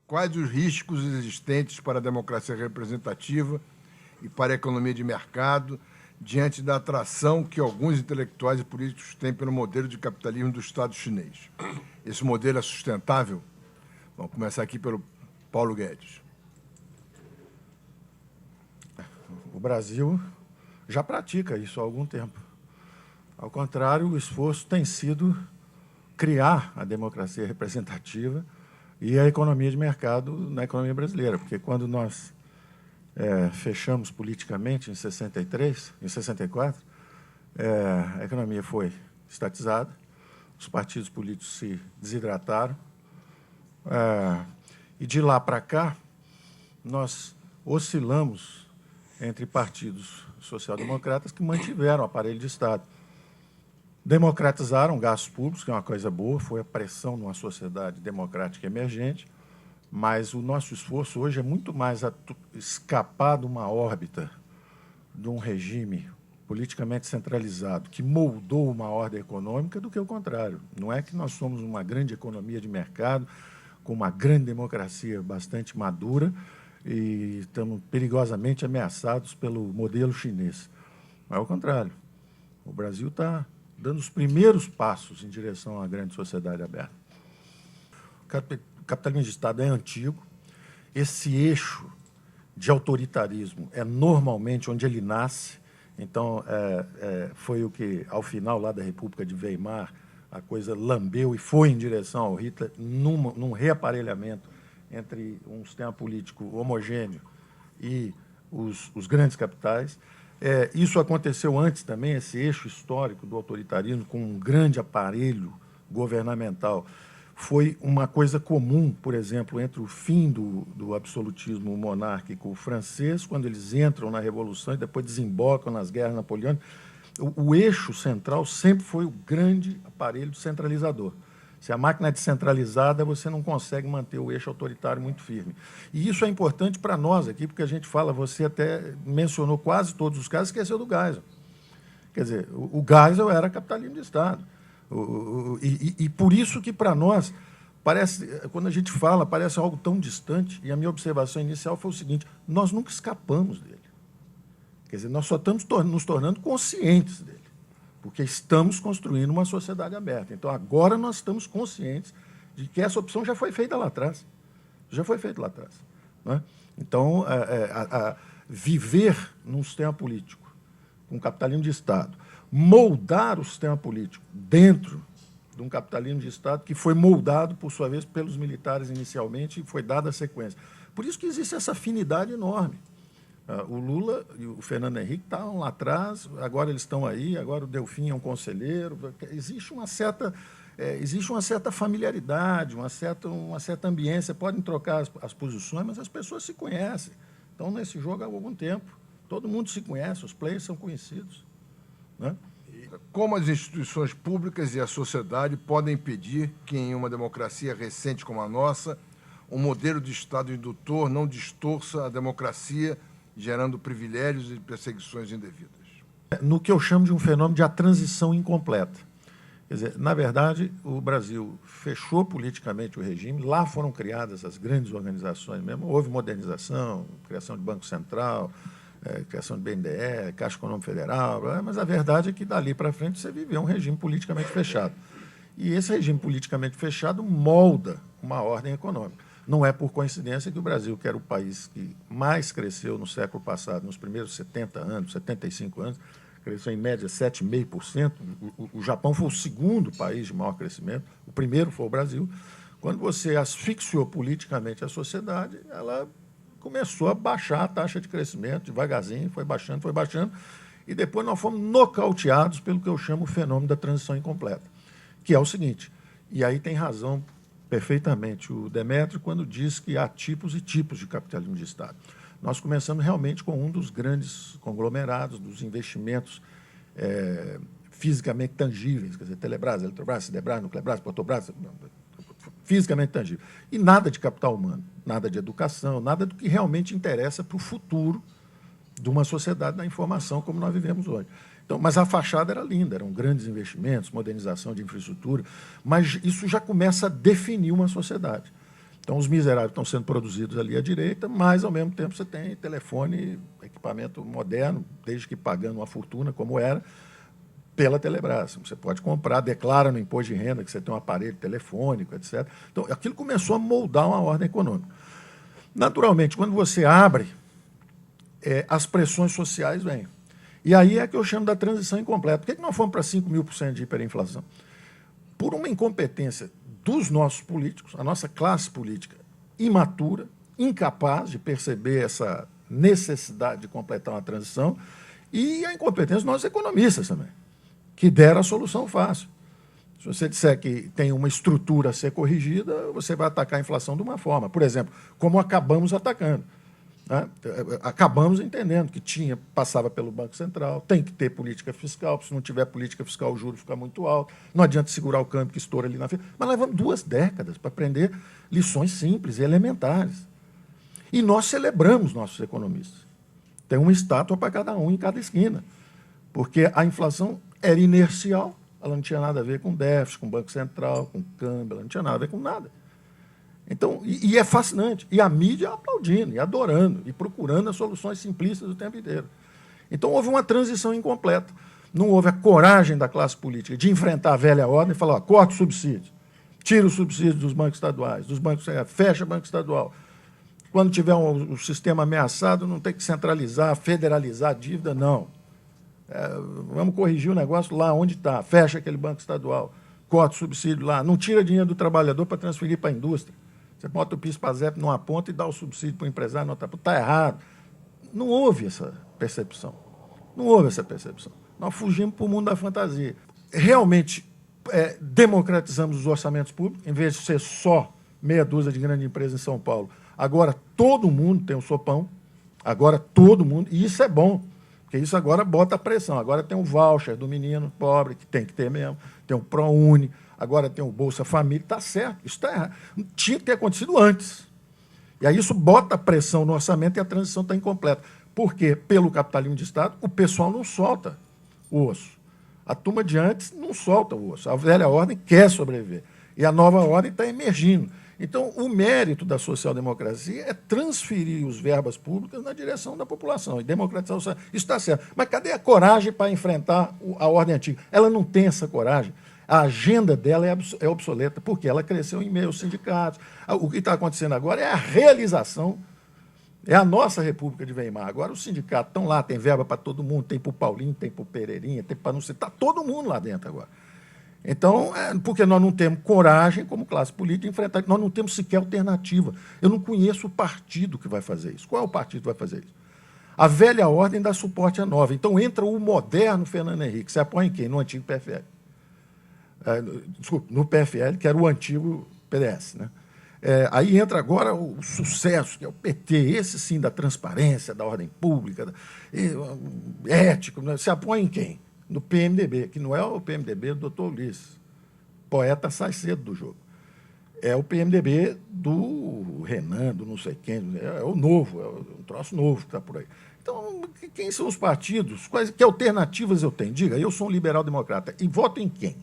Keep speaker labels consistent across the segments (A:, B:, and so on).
A: quais os riscos existentes para a democracia representativa e para a economia de mercado diante da atração que alguns intelectuais e políticos têm pelo modelo de capitalismo do Estado chinês? Esse modelo é sustentável? Vamos começar aqui pelo Paulo Guedes.
B: O Brasil já pratica isso há algum tempo. Ao contrário, o esforço tem sido criar a democracia representativa e a economia de mercado na economia brasileira, porque quando nós fechamos politicamente em 64, a economia foi estatizada, os partidos políticos se desidrataram, e de lá para cá nós oscilamos entre partidos social-democratas que mantiveram o aparelho de Estado. Democratizaram gastos públicos, que é uma coisa boa, foi a pressão numa sociedade democrática emergente, mas o nosso esforço hoje é muito mais escapar de uma órbita de um regime politicamente centralizado que moldou uma ordem econômica do que o contrário. Não é que nós somos uma grande economia de mercado, com uma grande democracia bastante madura, e estamos perigosamente ameaçados pelo modelo chinês. Mas, ao contrário, o Brasil está dando os primeiros passos em direção a uma grande sociedade aberta. O capitalismo de Estado é antigo, esse eixo de autoritarismo é normalmente onde ele nasce, então foi o que, ao final lá da República de Weimar, a coisa lambeu e foi em direção ao Hitler, num reaparelhamento entre um sistema político homogêneo e os grandes capitais. Isso aconteceu antes também, esse eixo histórico do autoritarismo, com um grande aparelho governamental. Foi uma coisa comum, por exemplo, entre o fim do absolutismo monárquico francês, quando eles entram na Revolução e depois desembocam nas guerras napoleônicas. O eixo central sempre foi o grande aparelho centralizador. Se a máquina é descentralizada, você não consegue manter o eixo autoritário muito firme. E isso é importante para nós aqui, porque a gente fala, você até mencionou quase todos os casos, esqueceu do Geisel. Quer dizer, o Geisel era capitalismo de Estado. E por isso que, para nós, parece, quando a gente fala, parece algo tão distante, e a minha observação inicial foi o seguinte: nós nunca escapamos dele. Quer dizer, nós só estamos nos tornando conscientes dele, porque estamos construindo uma sociedade aberta. Então, agora nós estamos conscientes de que essa opção já foi feita lá atrás. Já foi feita lá atrás. Não é? Então, viver num sistema político, com capitalismo de Estado, moldar o sistema político dentro de um capitalismo de Estado que foi moldado, por sua vez, pelos militares inicialmente e foi dada a sequência. Por isso que existe essa afinidade enorme. O Lula e o Fernando Henrique estavam lá atrás, agora eles estão aí, agora o Delfim é um conselheiro. Existe uma certa familiaridade, uma certa ambiência. Podem trocar as posições, mas as pessoas se conhecem. Então, nesse jogo há algum tempo, todo mundo se conhece, os players são conhecidos. Né?
A: Como as instituições públicas e a sociedade podem impedir que, em uma democracia recente como a nossa, um modelo de Estado indutor não distorça a democracia, gerando privilégios e perseguições indevidas?
B: No que eu chamo de um fenômeno de a transição incompleta. Quer dizer, na verdade, o Brasil fechou politicamente o regime, lá foram criadas as grandes organizações mesmo, houve modernização, criação de Banco Central, criação de BNDE, Caixa Econômica Federal, mas a verdade é que, dali para frente, você viveu um regime politicamente fechado. E esse regime politicamente fechado molda uma ordem econômica. Não é por coincidência que o Brasil, que era o país que mais cresceu no século passado, nos primeiros 70 anos, 75 anos, cresceu em média 7,5%. O Japão foi o segundo país de maior crescimento, o primeiro foi o Brasil. Quando você asfixiou politicamente a sociedade, ela começou a baixar a taxa de crescimento, devagarzinho, foi baixando, e depois nós fomos nocauteados pelo que eu chamo o fenômeno da transição incompleta, que é o seguinte, e aí tem razão perfeitamente o Demétrio quando diz que há tipos e tipos de capitalismo de Estado. Nós começamos realmente com um dos grandes conglomerados, dos investimentos fisicamente tangíveis, quer dizer, Telebrás, Eletrobras, Sidebras, Nuclebras, Petrobras, fisicamente tangível. E nada de capital humano, nada de educação, nada do que realmente interessa para o futuro de uma sociedade da informação como nós vivemos hoje. Então, mas a fachada era linda, eram grandes investimentos, modernização de infraestrutura, mas isso já começa a definir uma sociedade. Então, os miseráveis estão sendo produzidos ali à direita, mas, ao mesmo tempo, você tem telefone, equipamento moderno, desde que pagando uma fortuna, como era, pela Telebrás. Você pode comprar, declara no imposto de renda que você tem um aparelho telefônico, etc. Então, aquilo começou a moldar uma ordem econômica. Naturalmente, quando você abre, as pressões sociais vêm. E aí é que eu chamo da transição incompleta. Por que nós fomos para 5.000% de hiperinflação? Por uma incompetência dos nossos políticos, a nossa classe política imatura, incapaz de perceber essa necessidade de completar uma transição, e a incompetência dos nossos economistas também, que deram a solução fácil. Se você disser que tem uma estrutura a ser corrigida, você vai atacar a inflação de uma forma. Por exemplo, como acabamos atacando. Né? Acabamos entendendo que passava pelo Banco Central, tem que ter política fiscal, se não tiver política fiscal, o juro fica muito alto, não adianta segurar o câmbio que estoura ali na frente. Mas levamos 2 décadas para aprender lições simples e elementares. E nós celebramos nossos economistas. Tem uma estátua para cada um em cada esquina, porque a inflação era inercial, ela não tinha nada a ver com déficit, com Banco Central, com câmbio, ela não tinha nada a ver com nada. Então, e é fascinante. E a mídia aplaudindo, e adorando, e procurando as soluções simplistas o tempo inteiro. Então, houve uma transição incompleta. Não houve a coragem da classe política de enfrentar a velha ordem e falar, ó, corta o subsídio, tira o subsídio dos bancos estaduais, fecha o banco estadual. Quando tiver um sistema ameaçado, não tem que centralizar, federalizar a dívida, não. Vamos corrigir o negócio lá onde está, fecha aquele banco estadual, corta o subsídio lá, não tira dinheiro do trabalhador para transferir para a indústria. Você bota o PIS/PASEP numa ponta e dá o subsídio para o empresário na outra ponta. Está errado. Não houve essa percepção. Não houve essa percepção. Nós fugimos para o mundo da fantasia. Realmente democratizamos os orçamentos públicos, em vez de ser só meia dúzia de grandes empresas em São Paulo. Agora todo mundo tem um sopão, agora todo mundo, e isso é bom, porque isso agora bota a pressão. Agora tem um voucher do menino pobre, que tem que ter mesmo, tem o ProUni, agora tem o Bolsa Família, está certo, isso está errado. Tinha que ter acontecido antes. E aí isso bota a pressão no orçamento e a transição está incompleta. Porque, pelo capitalismo de Estado, o pessoal não solta o osso. A turma de antes não solta o osso. A velha ordem quer sobreviver. E a nova ordem está emergindo. Então, o mérito da social-democracia é transferir os verbas públicas na direção da população e democratizar o orçamento. Isso está certo. Mas cadê a coragem para enfrentar a ordem antiga? Ela não tem essa coragem. A agenda dela é obsoleta, porque ela cresceu em meio aos sindicatos. O que está acontecendo agora é a realização, é a nossa República de Weimar. Agora os sindicatos estão lá, tem verba para todo mundo, tem para o Paulinho, tem para o Pereirinha, tem para não sei, está todo mundo lá dentro agora. Então, porque nós não temos coragem, como classe política, de enfrentar, nós não temos sequer alternativa. Eu não conheço o partido que vai fazer isso. Qual é o partido que vai fazer isso? A velha ordem dá suporte à nova. Então entra o moderno Fernando Henrique. Você apoia em quem? No antigo PFL. Desculpa, no PFL, que era o antigo PDS. Né? Aí entra agora o sucesso, que é o PT, esse sim da transparência, da ordem pública, ético. Né? Se apoia em quem? No PMDB, que não é o PMDB do doutor Ulisses. Poeta sai cedo do jogo. É o PMDB do Renan, do não sei quem, é o novo, é um troço novo que está por aí. Então, quem são os partidos? Que alternativas eu tenho? Diga, eu sou um liberal-democrata. E voto em quem?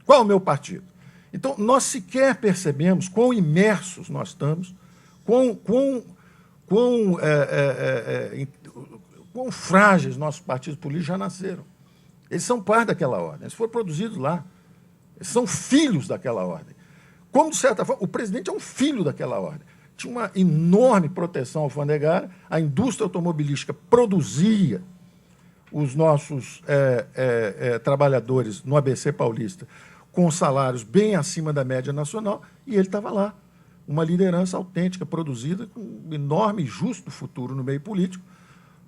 B: Qual é o meu partido? Então, nós sequer percebemos quão imersos nós estamos, quão frágeis nossos partidos políticos já nasceram. Eles são parte daquela ordem, eles foram produzidos lá. Eles são filhos daquela ordem. Como, de certa forma, o presidente é um filho daquela ordem. Tinha uma enorme proteção alfandegária, a indústria automobilística produzia os nossos trabalhadores no ABC Paulista com salários bem acima da média nacional, e ele estava lá. Uma liderança autêntica, produzida com um enorme e justo futuro no meio político.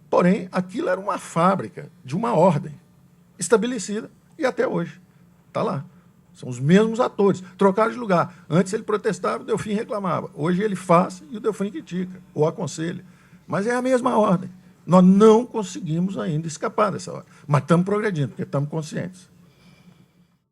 B: Porém, aquilo era uma fábrica de uma ordem estabelecida e até hoje está lá. São os mesmos atores. Trocaram de lugar. Antes ele protestava, o Delfim reclamava. Hoje ele faz e o Delfim critica ou aconselha. Mas é a mesma ordem. Nós não conseguimos ainda escapar dessa ordem. Mas estamos progredindo, porque estamos conscientes.